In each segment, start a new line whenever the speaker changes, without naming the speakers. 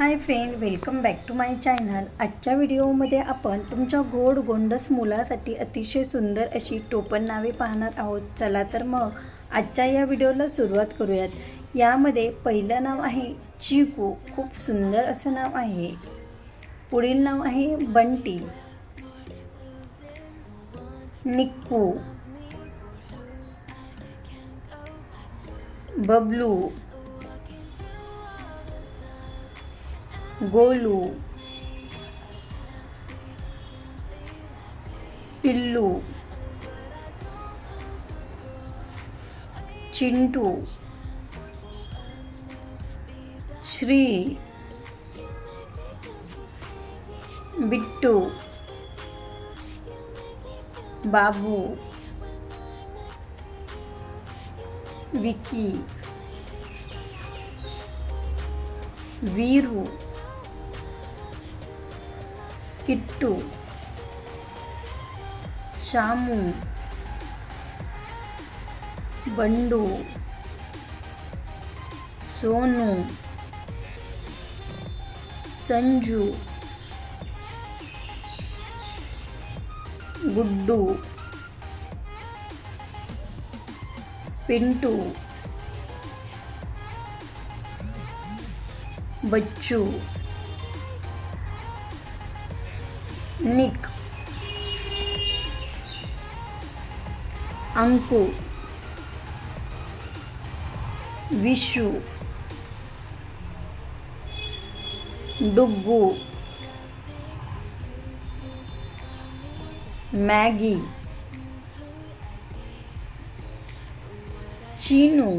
Hi friend, welcome back to my channel. आजच्या व्हिडिओमध्ये आपण तुमच्या गोड गोंडस मुलासाठी अतिशय सुंदर अशी टोपण नावे पाहणार आहोत। चला तर मग आजच्या या व्हिडिओला सुरुवात करूयात। यामध्ये पहिलं नाव आहे चिकू, खूप सुंदर असं नाव आहे। पुढील नाव आहे बंटी, निक्कू, बबलू, गोलू, पिल्लू, चिंटू, श्री, बिट्टू, बाबू, विकी, वीरू, किट्टू, शामू, बंडू, सोनू, संजू, गुड्डू, पिंटू, बच्चू, निक, अंकु, विशु, डुग्गू, मैगी, चीनू,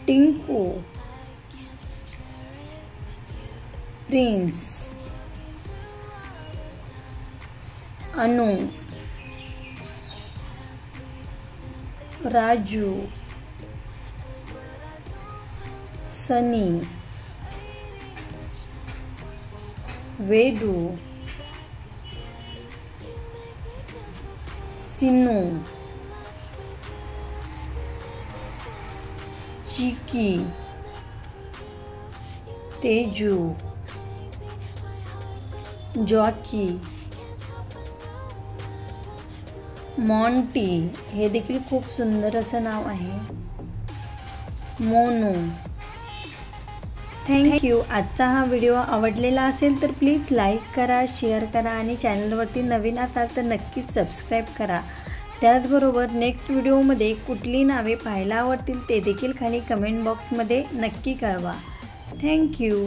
टिंकू, प्रिंस, अनु, राजू, सनी, वेदू, सिनू, चिकी, तेजू, जॉकी, मॉन्टी, हे देखील खूप सुंदर असं नाव आहे। मोनू। थँक्यू। आजचा हा व्हिडिओ आवडलेला असेल तर प्लीज लाईक करा, शेअर करा आणि चॅनलवरती नवीन असाल तर नक्कीच सबस्क्राईब करा। त्याचबरोबर नेक्स्ट व्हिडिओमध्ये कुठली नावे पाहायला आवडतील ते देखील खाली कमेंट बॉक्समध्ये नक्की कळवा। थँक्यू।